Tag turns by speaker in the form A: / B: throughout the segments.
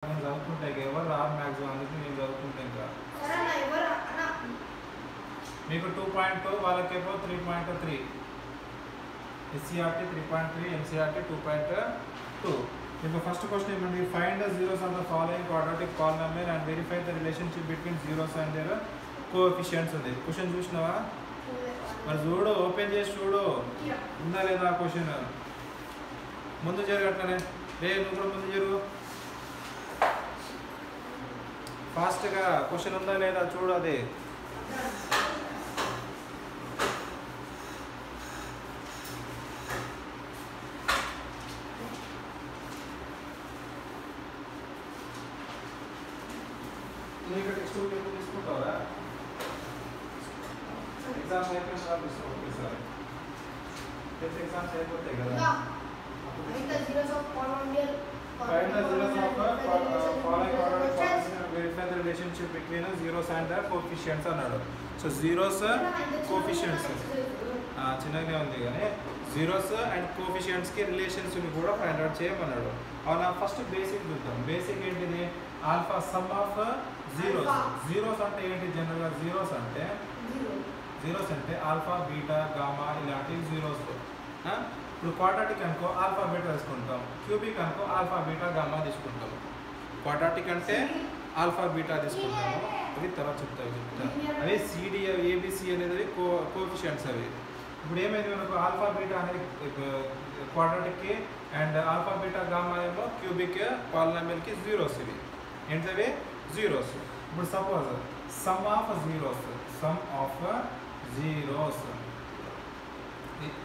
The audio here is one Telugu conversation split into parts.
A: నేను చదువుకుంటా ఇక ఎవరు రాదు మ్యాక్సిమం అందుకే నేను చదువుకుంటా ఇంకా మీకు 2.2 వాళ్ళకేమో 3.3 ఎస్సీఆర్టీ 3.3 ఎంసీఆర్టీ 2.2 మీకు ఫస్ట్ క్వశ్చన్ ఏమండి find the zeros of the following quadratic polynomial and verify the relationship between zeros and their coefficients ఉంది క్వశ్చన్ చూసినావా మరి చూడు ఓపెన్ చేసి చూడు ఉందా లేదా క్వశ్చన్ ముందు జరగట్లనే రే నువ్వు కూడా ముందు జరుగు ఫాస్ట్గా క్వశ్చన్ ఉందా లేదా చూడు అది నువ్వు ఇక్కడ టెక్స్ట్ బుక్ ఎప్పుడు తీసుకుంటావా ఎగ్జామ్స్ అయిపోయిన తర్వాత తీసుకోవాలి సార్ టెన్త్ ఎగ్జామ్స్ అయిపోతాయి కదా Find the zeros of following quadratic polynomial and verify the relationship between the zeros and the coefficients అన్నాడు సో జీరోస్ కోఎఫిషియెంట్స్ చిన్నగానే ఉంది కానీ జీరోస్ అండ్ కోఎఫిషియెంట్స్కి రిలేషన్స్ని కూడా ఫైండ్ అవుట్ చేయమన్నాడు అవునా ఫస్ట్ బేసిక్ చూద్దాం బేసిక్ ఏంటిది alpha some of zeros zeros అంటే ఏంటి జనరల్గా జీరోస్ అంటే ఆల్ఫా బీటా గామా ఇలాంటివి జీరోస్ ఇప్పుడు క్వాడ్రాటిక్ అనుకో ఆల్ఫా బీటా తీసుకుంటాం క్యూబిక్ అనుకో ఆల్ఫా బీటా గామా తీసుకుంటాం క్వాడ్రాటిక్ అంటే ఆల్ఫా బీటా తీసుకుంటాము అది తర్వాత చెప్తా అవి సిడి ఏబిసి అనేది కోఎఫిషియెంట్స్ అవి ఇప్పుడు ఏమైంది మనకు ఆల్ఫా బీటా అనేది క్వాడ్రాటిక్కి అండ్ ఆల్ఫా బీటా గామా ఏమో క్యూబిక్ పాలినామియల్కి జీరోస్ ఇవి ఏంటవి జీరోస్ ఇప్పుడు suppose sum of zeros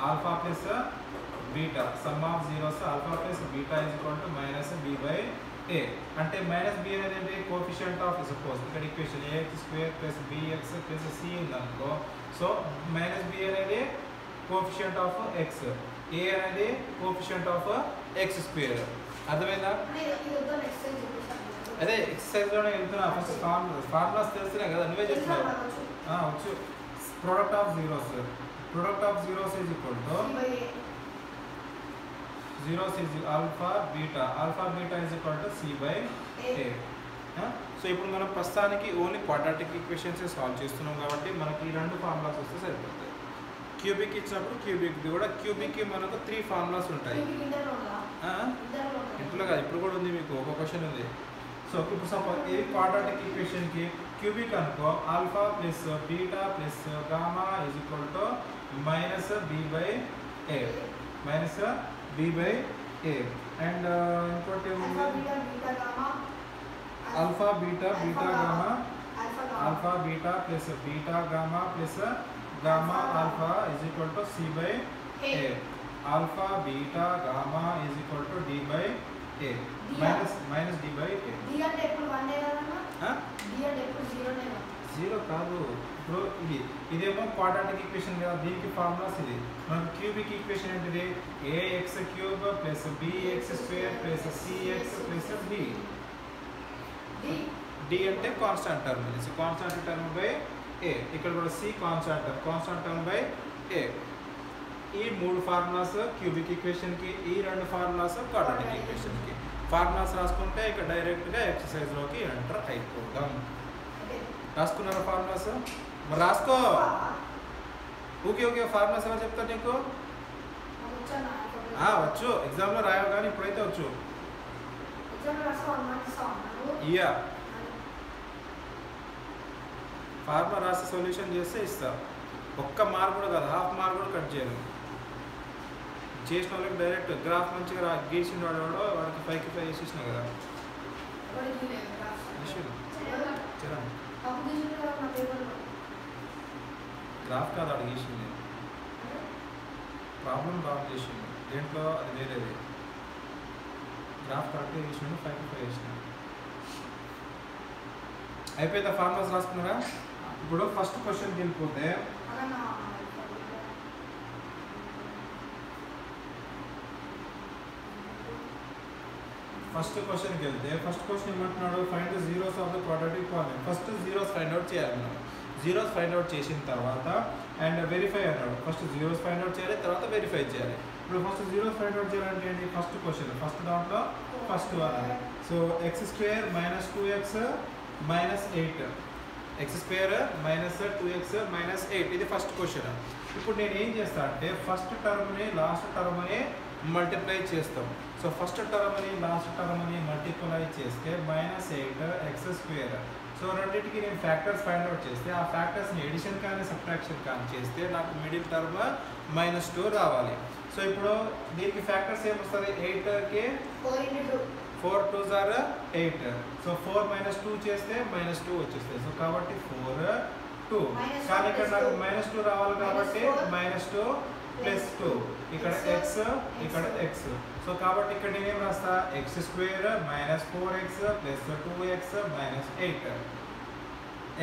A: alpha plus beta sum of zeros alpha plus beta is equal to minus B by A అంటే మైనస్ బి అనేది ఏంటి కోఎఫిషియంట్ ఆఫ్ సపోజ్ ఇక్కడ equation A X square plus B X plus C ఉందనుకో సో మైనస్ బి అనేది కోఎఫిషియంట్ ఆఫ్ ఎక్స్ ఏ అనేది కోఎఫిషియంట్ ఆఫ్ ఎక్స్ స్క్వేర్ అర్థమైందా అదే ఎక్సర్సైజ్లోనే వెళ్తున్నా ఫస్ట్ ఫార్ములాస్ తెలుస్తున్నాయి కదా నువ్వే చేస్తున్నావు వచ్చు product of zeros is equal to zeros is alpha beta is equal to c by a so ఇప్పుడు మనం ప్రస్తుతానికి ఓన్లీ క్వాడ్రాటిక్ ఈక్వేషన్స్ సాల్వ్ చేస్తున్నాం కాబట్టి మనకి ఈ రెండు ఫార్ములాస్ వస్తే సరిపోతాయి క్యూబిక్ ఇచ్చినప్పుడు క్యూబిక్ది కూడా క్యూబిక్కి మనకు 3 ఫార్ములాస్ ఉంటాయి ఇంట్లో కాదు ఇప్పుడు కూడా ఉంది మీకు ఒక క్వశ్చన్ ఉంది సో ఇప్పుడు సపోజ్ ఈ క్వాడ్రాటిక్ ఈక్వేషన్కి క్యూబిక్ అనుకో alpha plus beta plus gamma is equal to minus B by A and ఇంకోటి alpha beta plus beta gamma plus gamma alpha is equal to C by A alpha beta gamma is equal to D by A minus D by A zero కాదు ఇప్పుడు ఇదేమో క్వాడ్రాటిక్ ఈక్వేషన్ కదా దీనికి ఫార్ములాస్ ఇది మనకు క్యూబిక్ ఈక్వేషన్ ఏంటిది A X cube plus B X square plus C X plus D అంటే constant term constant term by A ఇక్కడ కూడా C constant term by A ఈ 3 ఫార్ములాస్ క్యూబిక్ ఈక్వేషన్కి ఈ 2 ఫార్ములాస్ క్వాడ్రాటిక్ ఈక్వేషన్కి ఫార్ములాస్ రాసుకుంటే ఇక డైరెక్ట్గా ఎక్సర్సైజ్లోకి ఎంటర్ అయిపోదాం రాసుకున్నారా ఫార్ములాస్ మరి రాసుకో ఓకే ఫార్ములాస్ ఏమో చెప్తా నీకు వచ్చు ఎగ్జామ్లో రాయవు కానీ ఇప్పుడైతే వచ్చు ఇయా ఫార్ములా రాసి సొల్యూషన్ చేస్తే ఇస్తా ఒక్క మార్క్ కూడా కాదు హాఫ్ మార్క్ కూడా కట్ చేయను చేసిన వాళ్ళకి డైరెక్ట్ గ్రాఫ్ మంచిగా గీసిన వాడికి 5కి 5 వేసేసిన కదా గ్రాఫ్ కాదు అడిగి గీసింది ప్రాబ్లం బాగా చేసింది దేంట్లో అది వేరేది గ్రాఫ్ కరెక్ట్గా గీసిండు 5కి 5 వేసిన అయిపోయిందా ఫార్ములాస్ రాసుకున్నారా ఇప్పుడు ఫస్ట్ క్వశ్చన్కి వెళ్ళిపోతే ఫస్ట్ క్వశ్చన్కి వెళ్తే ఫస్ట్ క్వశ్చన్ ఏమంటున్నాడు find the zeros of the quadratic polynomial first zeros find out చేయాలి మనం జీరోస్ ఫైండ్ అవుట్ చేసిన తర్వాత అండ్ వెరిఫై అన్నాడు ఫస్ట్ జీరోస్ ఫైండ్ అవుట్ చేయాలి తర్వాత వెరిఫై చేయాలి ఇప్పుడు ఫస్ట్ జీరోస్ ఫైండ్ అవుట్ చేయాలంటే ఏంటి ఫస్ట్ క్వశ్చన్ ఫస్ట్ దాంట్లో first one so X square minus 2x minus 8 X square minus 2x minus 8 ఇది ఫస్ట్ క్వశ్చన్ ఇప్పుడు నేను ఏం చేస్తా అంటే ఫస్ట్ టర్మ్ని లాస్ట్ టర్మ్ని మల్టిప్లై చేస్తాం సో ఫస్ట్ టర్మ్ని లాస్ట్ టర్మ్ని మల్టిప్లై చేస్తే మైనస్ 8 ఎక్స్ స్క్వేర్ సో రెండింటికి నేను ఫ్యాక్టర్స్ ఫైండ్ అవుట్ చేస్తే ఆ ఫ్యాక్టర్స్ని ఎడిషన్ కానీ సబ్ట్రాక్షన్ కానీ చేస్తే నాకు మిడిల్ టర్మ్ -2 రావాలి సో ఇప్పుడు దీనికి ఫ్యాక్టర్స్ ఏమొస్తుంది 8కి 4 2s are 8 సో 4 - 2 చేస్తే -2 వచ్చేస్తాయి సో కాబట్టి 4 2 కానీ ఇక్కడ నాకు -2 రావాలి కాబట్టి -2 ప్లస్ 2 ఇక్కడ x ఇక్కడ x సో కాబట్టి ఇక్కడ నేను ఏం రాస్తా x square -4x plus 2x minus 8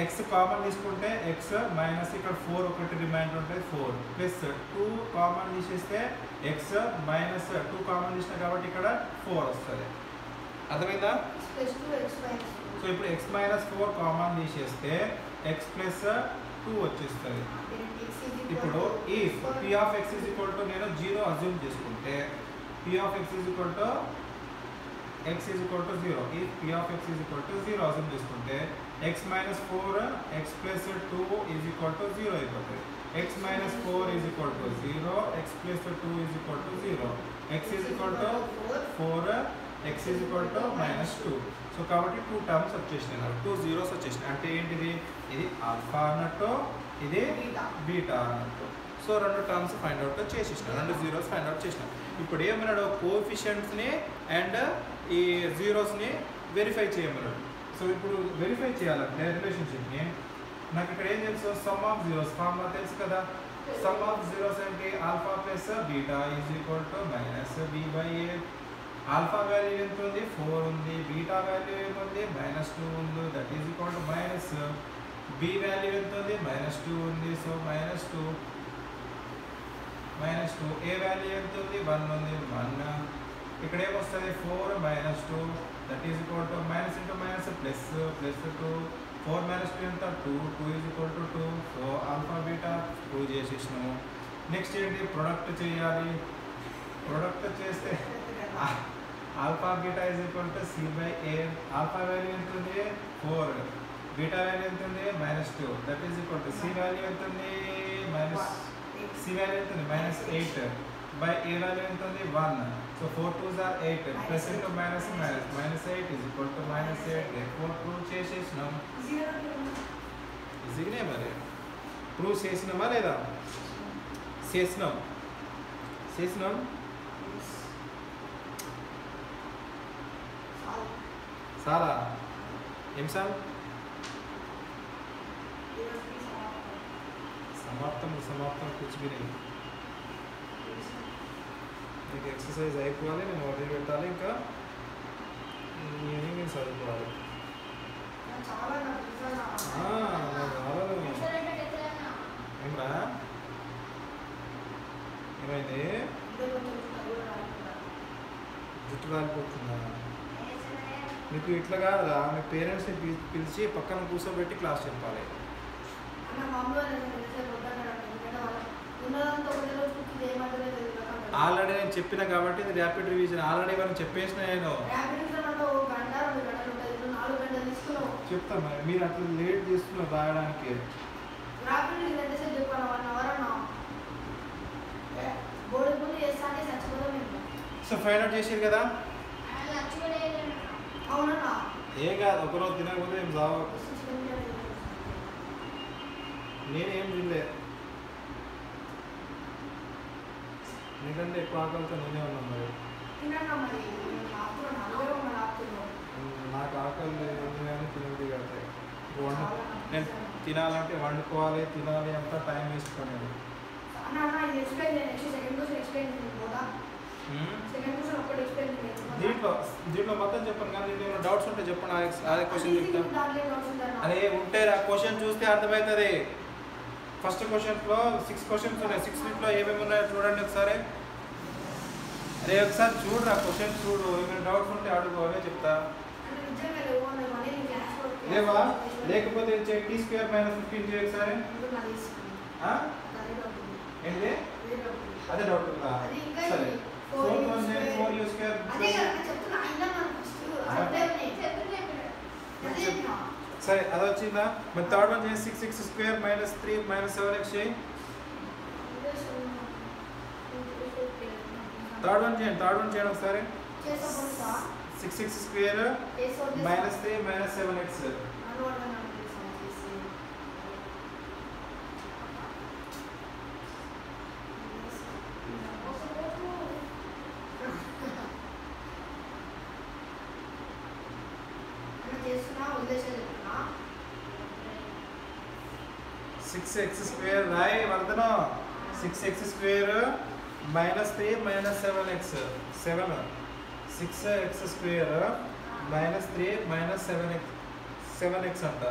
A: x common తీసుకుంటే x మైనస్ ఇక్కడ 4 ఒకటి రిమైండర్ ఉంటుంది 4 ప్లస్ 2 కామన్ తీసేస్తే x మైనస్ 2 కామన్ తీసిన కాబట్టి ఇక్కడ 4 వస్తుంది అర్థమైందా సో ఇప్పుడు x మైనస్ 4 కామన్ తీసేస్తే x ప్లస్ 2 వచ్చేస్తుంది ఇప్పుడు if p of x is equal to నేను 0 అజ్యూమ్ చేసుకుంటే p of x is equal to 0 if p of x is equal to 0 assume చేసుకుంటే x minus 4 x plus 2 is equal to 0 అయిపోతుంది x minus 4 is equal to 0 x plus 2 is equal to 0 x is equal to 4 x is equal to -2 so కాబట్టి 2 టర్మ్స్ వచ్చేసినాయి 2 zeros వచ్చేసినాయి అంటే ఏంటిది ఇది ఆల్ఫా అన్నట్టు ఇది బీటా అన్నట్టు సో రెండు టర్మ్స్ ఫైండ్ అవుట్ చేసేసిన రెండు జీరోస్ ఫైండ్ అవుట్ చేసిన ఇప్పుడు ఏమన్నాడు కోఎఫిషియంట్స్ని అండ్ ఈ జీరోస్ని వెరిఫై చేయమన్నాడు సో ఇప్పుడు వెరిఫై చేయాలంటే రిలేషన్షిప్ని నాకు ఇక్కడ ఏం తెలుసు సమ్ ఆఫ్ జీరోస్ ఫార్ములా తెలుసు కదా సమ్ ఆఫ్ జీరోస్ అంటే alpha plus beta is equal to -b/a alpha value ఎంత ఉంది 4 ఉంది బీటా వాల్యూ ఏముంది -2 ఉంది that is equal to minus b value ఎంత ఉంది -2 ఉంది సో -2 a వాల్యూ ఎంత ఉంది 1 ఉంది 1 ఇక్కడ ఏమొస్తుంది 4 -2 that is equal to minus into minus plus 2 4 - 2 ఎంత 2 is equal to 2 so alpha beta prove చేసేసినాము నెక్స్ట్ ఏంటి ప్రొడక్ట్ చేయాలి ప్రొడక్ట్ చేస్తే alpha beta is equal to c/a alpha value ఎంత ఉంది 4 బీటా వాల్యూ ఎంత ఉంది -2 that is equal to c value ఎంత ఉంది c వాల్యూ ఎంత ఉంది -8 బై a వాల్యూ ఎంత ఉంది 1 so 4 2s are 8 plus into minus minus -8 is equal to -8 4 prove చేసేసినాం ఈజీగానే మరి ప్రూవ్ చేసినామా లేదా చేసినాం सारा एमसाल समाप्तम कुछ भी नहीं एक एक्सरसाइज అయిపోవాలి నేను ఆర్డర్ పెట్టాలి ఇంకా ఈవినింగ్ చదువుకోవాలి చాలా ఏమరా ఏమైంది జుట్టు రాలిపోతుందా మీకు ఇట్లా కాదురా మీ పేరెంట్స్ని పిలిచి పక్కన కూర్చోబెట్టి క్లాస్ చెప్పాలి ఆల్రెడీ నేను చెప్పిన కాబట్టి ఇది ర్యాపిడ్ రివిజన్ ఆల్రెడీ మనం చెప్పేసిన నేను చెప్తాను మరి మీరు అట్లా లేట్ చేస్తున్నారు రాయడానికి సో ఫైండ్ అవుట్ చేసారు కదా ఏం కాదు ఒకరోజు తినకపోతే ఏం చావు నేనేం తినలే నీకంటే ఎక్కువ ఆకలితో నేనే ఉన్నాను మరి నాకు ఆకలి లేదు కానీ తినది కడతాయి నేను తినాలంటే వండుకోవాలి తినాలి అంతా టైం వేసుకునేది దీంట్లో మొత్తం చెప్పండి కానీ దీంట్లో డౌట్స్ ఉంటే చెప్పండి అదే క్వశ్చన్ చెప్తాను అదే ఉంటే ఆ క్వశ్చన్ చూస్తే అర్థమవుతుంది ఫస్ట్ క్వశ్చన్లో 6 క్వశ్చన్స్ ఉన్నాయి 6 ఏమేమి ఉన్నాయో చూడండి ఒకసారి అరే ఒకసారి చూడరా క్వశ్చన్ చూడు ఏమైనా డౌట్స్ ఉంటే అడుగు అవే చెప్తా లేవా లేకపోతే t² - 15 ఒకసారి ఏంటి అదే డౌట్ ఉందా? సరే 4u స్క్వేర్ సరే అది వచ్చిందా? మరి థర్డ్ వన్ చేసి 6x square minus 3 minus 7x చేయి. థర్డ్ వన్ చేయండి ఒకసారి. 6x square minus 3 minus 7x six X square రాయ్ Vardhana. 6x square minus 3 minus 7x 6x square minus 3 minus 7x అంట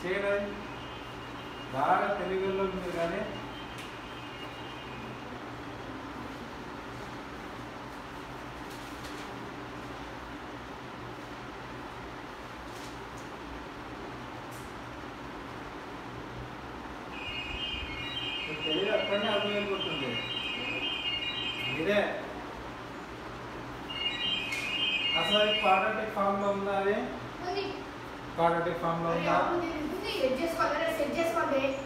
A: చేయరా? బాగా తెలుగులో ఉంది కానీ తెలియదు అక్కడనే అర్థమైపోతుంది. ఇదే అసలు క్వాడ్రాటిక్ ఫామ్ లో ఉందా? అది క్వాడ్రాటిక్ ఫామ్ లో ఉందా?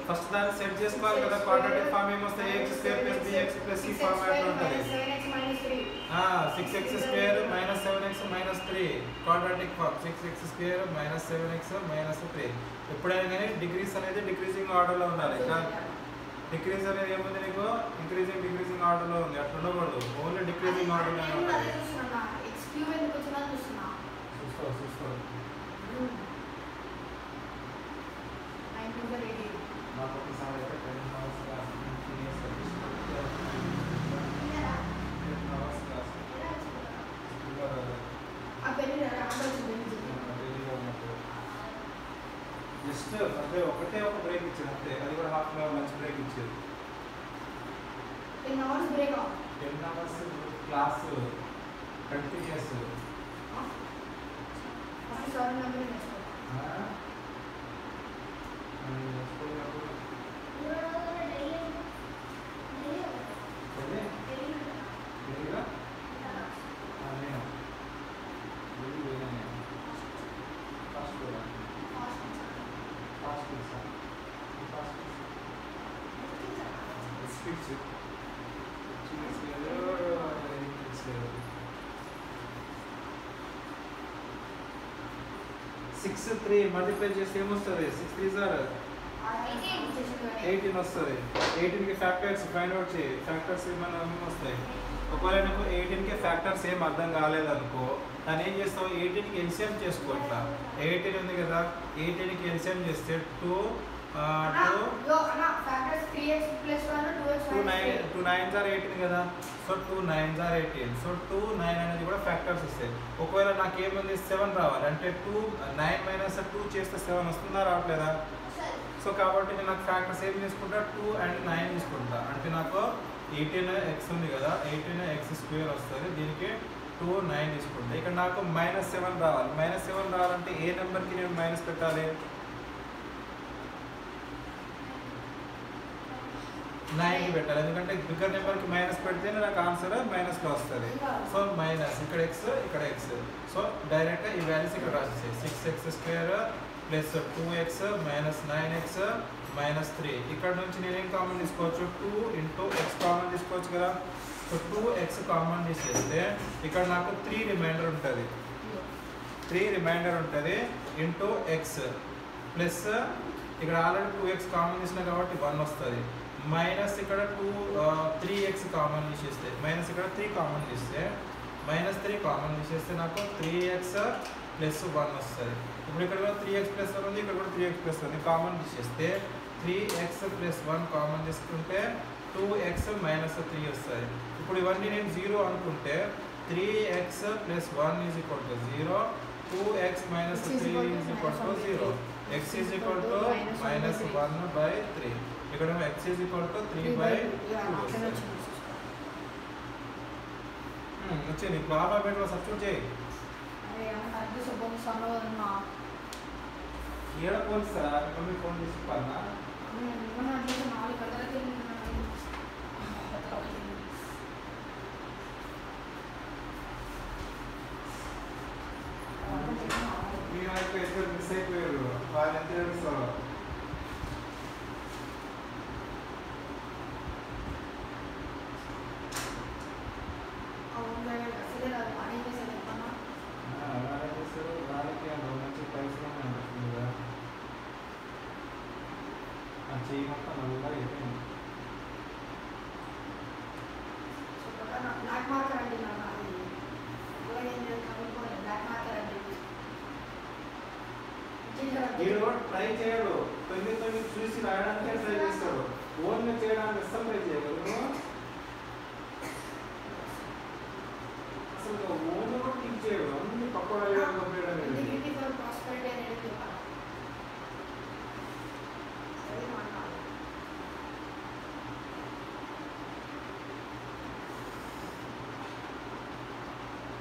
A: ఫస్ట్ దాన్ని సెట్ చేసుకోవాలి కదా. క్వాడ్రాటిక్ ఫామ్ ఏమొస్తాయి? ax square plus bx plus c format ఉంటుంది. 6x square minus 7x minus 3 quadratic form. 6x square minus 7x minus 3. ఎప్పుడైనా కానీ డిగ్రీస్ అనేది డిక్రీజింగ్ ఆర్డర్ లో ఉండాలి. డిక్రీజ్ అనేది ఏముంది నీకు? డిక్రీజింగ్ ఆర్డర్ లో ఉంది. అట్లా ఉండకూడదు, ఓన్లీ డిక్రీజింగ్ ఆర్డర్ లో ఉండాలి. చూస్తావు నాకు ఒకసారి అయితే 10 అవర్స్ క్లాస్ జస్ట్ అంటే ఒకటే ఒక బ్రేక్ ఇచ్చారు అంతే. అది కూడా half an hour lunch break ఇచ్చారు.
B: 10 hours break off.
A: 10 hours class continuous.
B: Sir number నేర్చుకో.
A: సిక్స్ 3 మల్టిప్లై చేస్తే ఏమొస్తుంది? 6 3 సార్ 18 వస్తుంది. 18కి ఫ్యాక్టర్స్ ఫైండ్ అవుట్ చేయి. ఫ్యాక్టర్స్ ఏమైనా వస్తాయి. ఒకవేళ నీకు 18కి ఫ్యాక్టర్స్ ఏం అర్థం కాలేదనుకో దాన్ని ఏం చేస్తావు? 18కి ఎల్సిఎం చేసుకో. ఇట్లా 18 ఉంది కదా, 18కి ఎల్సిఎం చేస్తే 2 9s are 18 కదా. So 2 9s are 18. సో 2 9 అనేది కూడా ఫ్యాక్టర్స్ వస్తాయి. ఒకవేళ నాకు ఏముంది 7 రావాలి అంటే 2 9 మైనస్ 2 చేస్తే 7 వస్తుందా రావట్లేదా? సో కాబట్టి నేను నాకు ఫ్యాక్టర్స్ ఏం తీసుకుంటా? 2 and 9 తీసుకుంటా. అంటే నాకు 18x ఉంది కదా, 18x స్క్వేర్ వస్తుంది. దీనికి 2 9 తీసుకుంటా. ఇక్కడ నాకు -7 రావాలి. -7 రావాలంటే ఏ నెంబర్కి నేను మైనస్ పెట్టాలి? 9కి పెట్టాలి. ఎందుకంటే బిగ్గర్ నెంబర్కి మైనస్ పెడితేనే నాకు ఆన్సర్ మైనస్లో వస్తుంది. సో మైనస్ ఇక్కడ x ఇక్కడ x. సో డైరెక్ట్గా ఈ వాల్యూస్ ఇక్కడ రాసేసాయి. 6x square plus 2x minus 9x minus 3. ఇక్కడ నుంచి నేనేం కామన్ తీసుకోవచ్చు? 2 ఇంటూ x కామన్ తీసుకోవచ్చు కదా. సో 2x కామన్ తీసేస్తే ఇక్కడ నాకు 3 రిమైండర్ ఉంటుంది. 3 రిమైండర్ ఉంటుంది ఇంటూ x ప్లస్ ఇక్కడ ఆల్రెడీ 2x కామన్ తీసినా కాబట్టి 1 వస్తుంది. మైనస్ ఇక్కడ 3x కామన్ తీసేస్తే మైనస్ ఇక్కడ 3 కామన్ తీస్తే -3 కామన్ తీసేస్తే నాకు 3x ప్లస్ 1 వస్తుంది. ఇప్పుడు ఇక్కడ కూడా 3x ప్లస్ 1 ఉంది, ఇక్కడ కూడా 3x ప్లస్ 1 కామన్ తీసేస్తే 3x ప్లస్ 1 కామన్ తీసుకుంటే 2x మైనస్ 3 వస్తుంది. ఇప్పుడు ఇవన్నీ నేను 0 అనుకుంటే 3x plus 1 is equal to 0, 2x minus 3 is equal to 0, x is equal to -1/3. ఇక్కడ x ఈజ్ ఈక్వల్ టు 3/2 వచ్చింది. ఇప్పుడు ఆల్ఫాబెట్లో సబ్స్టిట్యూట్ చేయి. ఏడ పోల్స్తా కొన్ని ఫోన్ తీసుకోవాలన్నా
B: మన అట్లా 4 గంటలకి
A: మీ వైపు ఇద్దరు మిస్ అయిపోయారు వాళ్ళు ఎంత చేస్తారు అలాగే చేస్తారు వాళ్ళకి మంచి పైసలు ఉంటుంది కదా ఆ చెయ్యి మొత్తం నల్లగా అయిపోయింది
B: బ్లాక్ మార్కర్ అండి నాకు అది బ్లాక్ మార్కర్ అండి
A: వీడు ట్రై చేయడు తొమ్మిది చూసి రాయడానికే ట్రై చేస్తాడు ఓన్గా చేయడానికి అస్సలు ట్రై చేయగలరు అసలు ఓన్గా కూడా టీచ్ చేయడు అన్ని పక్క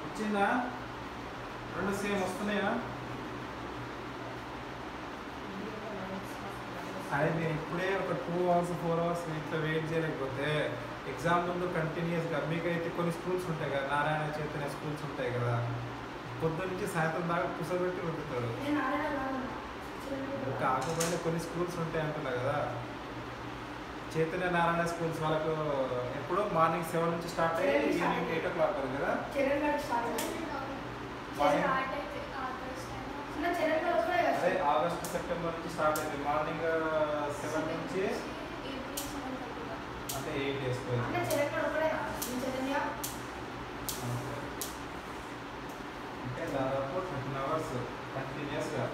A: వచ్చిందా రెండు సేమ్ వస్తున్నాయా అదే నేను ఇప్పుడే ఒక 2 hours 4 hours ఇట్లా వెయిట్ చేయలేకపోతే ఎగ్జామ్ ముందు కంటిన్యూస్గా మీకైతే కొన్ని స్కూల్స్ ఉంటాయి కదా నారాయణ చైతన్య స్కూల్స్ ఉంటాయి కదా పొద్దున్న నుంచి సాయంత్రం దాకా కూర్చోబెట్టి ఉంటుతాడు కాకపోయినా కొన్ని స్కూల్స్ ఉంటాయి అంటున్నా కదా చైతన్య నారాయణ స్కూల్స్ వాళ్ళకు ఎప్పుడో మార్నింగ్ 7 నుంచి స్టార్ట్ అయ్యి ఈవినింగ్ 8 o'clock వరకు కదా అదే ఆగస్ట్ సెప్టెంబర్ నుంచి స్టార్ట్ అయింది మార్నింగ్ 7 నుంచి అంటే 8 days అంటే దాదాపు 13 hours కంటిన్యూస్గా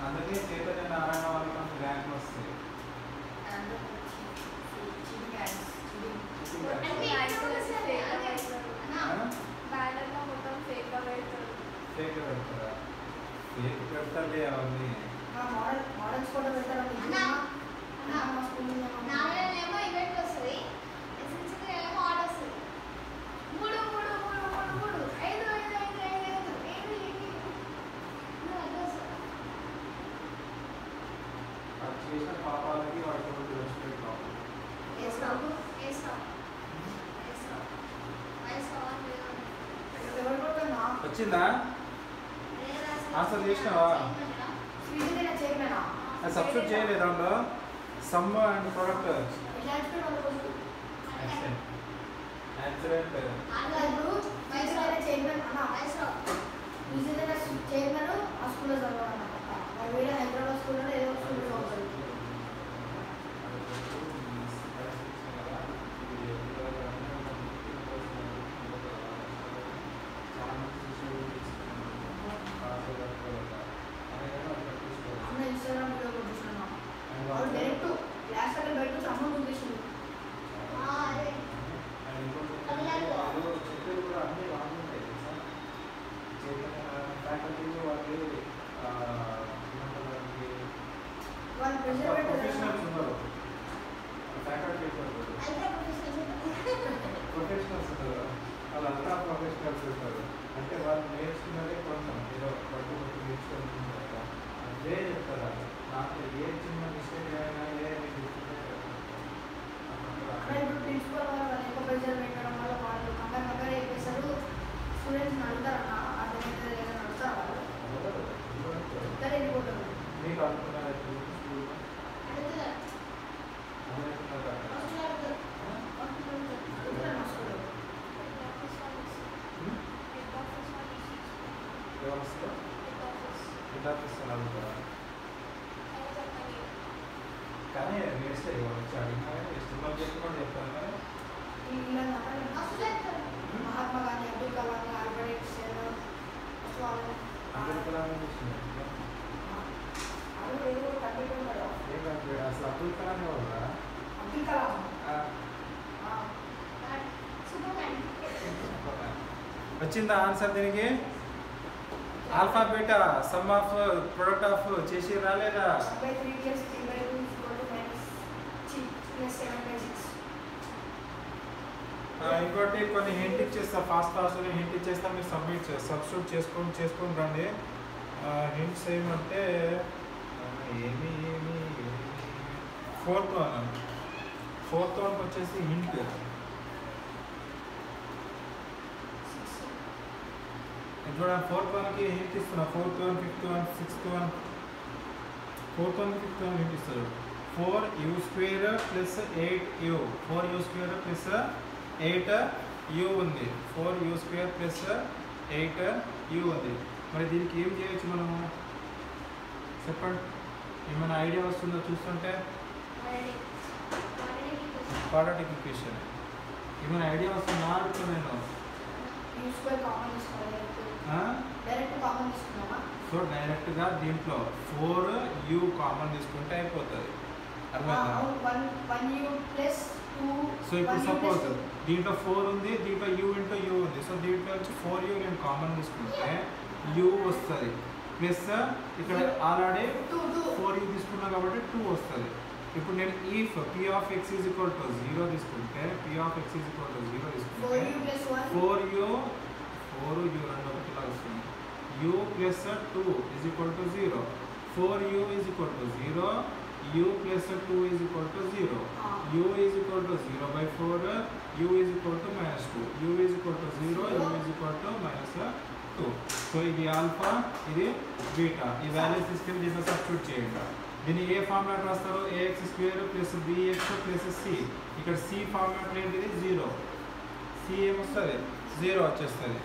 A: అందుకే చైతన్య నారాయణ వాళ్ళకి మనకు ర్యాంకులు వస్తాయి ఫేక్ పెడతారా ఫేక్ పెడతాలే అవన్నీ
B: మోడల్స్ కూడా పెడతారండి
C: నారాయణేమో ఈవెంట్ వస్తుంది ఎస్ఎన్సీకి ఏమో ఆర్డర్ వస్తుంది 3 3 3 3 3 5 5 5 5
A: అది చేసిన పాపాలకి వాటికి రెస్పెక్ట్ కావాలి వచ్చిందా ఆన్సర్ చేసినావా అది సబ్స్టిట్యూట్ చేయలేదు దాంట్లో some and product accident
B: chairman ఆ స్కూల్లో చదవాలన్నమాట వేరే హైదరాబాద్ స్కూల్లో ఏదో స్కూల్లో చదువుతారు అన్న ఇన్స్టాగ్రామ్ వీడియో కూడా చూసినా వాళ్ళు డైరెక్ట్ క్లాస్ అక్కడ బయట అమౌంట్ చూపించింది వాళ్ళు ప్రెషర్
A: ప్రొఫెషనల్స్ ఉన్నారు ఫ్యాకల్టీ ప్రొఫెషనల్స్ ఉన్నారు వాళ్ళంతా ప్రొఫెషనల్స్ ఉంటారు అంటే వాళ్ళు నేర్చుకున్నదే కొంచెం ఏదో పట్టు నేర్చుకుంటున్నారు కదా అదే చెప్తారా నాకు ఏ చిన్న మిస్టేక్ అయినా
B: ఇప్పుడు ప్రిన్సిపల్ వాళ్ళు ఎక్కువ ప్రెషర్ పెట్టడం వల్ల వాళ్ళు కంగారు అయిపోతారు స్టూడెంట్స్ అడుగుతారన్న అర్థమైతే లేదా అడుగుతారు వాళ్ళు ఇద్దరు వెళ్ళిపోతారు
A: మీకు అనుకున్నారు కానీ వేస్తే వచ్చి అడిగినా ఇష్టం చెప్పుకోండి చెప్తాను కానీ
B: మహాత్మా గాంధీ అబ్దుల్ కలాం ఆల్బర్ట్ ఐన్స్టైన్
A: అబ్దుల్ కలాం అసలు అబ్దుల్ కలాం ఎవరా
B: అబ్దుల్ కలాం
A: వచ్చిందా ఆన్సర్ దీనికి alpha beta sum of product of చేసి రాలేదా
B: 3 years 3 by 2 = -3 ప్లస్ 7/6.
A: ఇంకోటి కొన్ని హింట్ ఇచ్చేస్తా, ఫాస్ట్ హింట్ ఇచ్చేస్తా, మీరు సబ్స్టిట్యూట్ చేసుకొని రండి. హింట్స్ ఏమంటే ఏమి ఫోర్త్ వన్కి వచ్చేసి హింట్ చూడండి. ఫోర్త్ వన్కి హింట్ ఇస్తున్నా. Fourth one, fifth one, sixth one, fourth one, fifth one hint ఇస్తారు. 4u² plus 8u, 4u² plus 8u ఉంది. 4u² ప్లస్ 8u ఉంది. మరి దీనికి ఏం చేయొచ్చు మనము చెప్పండి? ఏమైనా ఐడియా వస్తుందో చూస్తుంటే? క్వాడ్రాటిక్ ఈక్వేషన్ ఏమైనా ఐడియా వస్తుందా అడుగుతా నేను. సో డైరెక్ట్గా దీంట్లో 4u కామన్ తీసుకుంటే అయిపోతుంది. సో ఇప్పుడు సపోజ్ దీంట్లో 4 ఉంది, దీంట్లో u ఇంటూ u ఉంది. సో దీంట్లో వచ్చి 4u నేను కామన్ తీసుకుంటే u వస్తుంది. ప్లస్ ఇక్కడ ఆల్రెడీ 4u తీసుకున్నా కాబట్టి 2 వస్తుంది. ఇప్పుడు నేను if p of x is equal to 0 తీసుకుంటే, p of x is equal to 0 తీసుకుంటే 4u రెండు ఒకటిలా వస్తుంది. u plus 2 is equal to 0, 4u is equal to 0, u plus 2 is equal to 0, u is equal to 0/4, u is equal to -2, u is equal to 0, u is equal to -2. So ఇది ఆల్ఫా, ఇది బీటా. ఈ వాల్యూస్ తీసుకెళ్ళి దీంట్లో సబ్స్టిట్యూట్ చేయండి. దీన్ని ఏ ఫార్మాట్ రాస్తారు? ax² plus bx plus c. ఇక్కడ c ఫార్మాట్ ఏంటిది? 0. c ఏమొస్తుంది? 0 వచ్చేస్తుంది.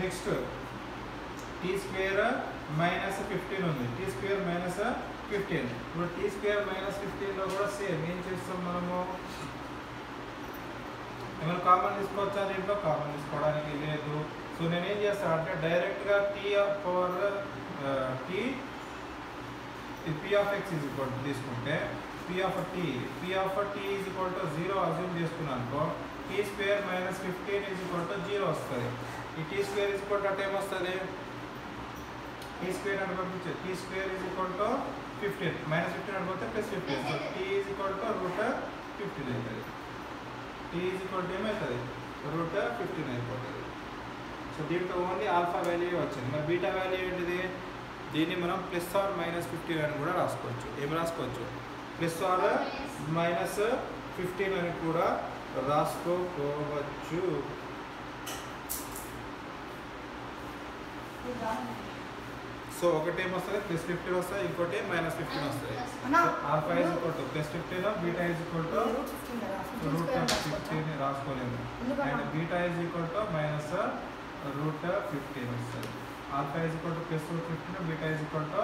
A: నెక్స్ట్ t² -15 ఉంది. t² -15. ఇప్పుడు t² -15లో కూడా సేమ్ ఏం చేస్తాం మనము? ఏమైనా కామన్ తీసుకోవచ్చా? దీంట్లో కామన్ తీసుకోవడానికి లేదు. సో నేనేం చేస్తాను అంటే డైరెక్ట్గా p of x is equal to తీసుకుంటే p of t is equal to 0 assume చేసుకున్నాను అనుకో, t² -15 ఈజ్ ఈక్వల్ టు 0 వస్తుంది. ఈ t² ఈజ్ ఈక్వల్ టు అంటే ఏమొస్తుంది? t² అంటే పంపించే t² ఈజ్ ఈక్వల్ టు 15 -15 అనుకుంటే +15. So t is equal to √15 అవుతుంది. t ఈజ్ ఈక్వల్ టు ఏమవుతుంది? √15 అయిపోతుంది. సో దీంట్లో ఓన్లీ ఆల్ఫా వాల్యూ వచ్చింది. మరి బీటా వాల్యూ ఏంటిది? దీన్ని మనం +or-15 అని కూడా రాసుకోవచ్చు. ఏం రాసుకోవచ్చు? +or-15 అని కూడా రాసుకోవచ్చు. సో ఒకటి ఏమొస్తుంది? +15 వస్తుంది, ఇంకోటి -15 వస్తుంది. Alpha is equal to +15, beta is equal to √15 రాసుకోలేము. And beta is equal to -√15 వస్తుంది. Alpha is equal to +15, beta is equal to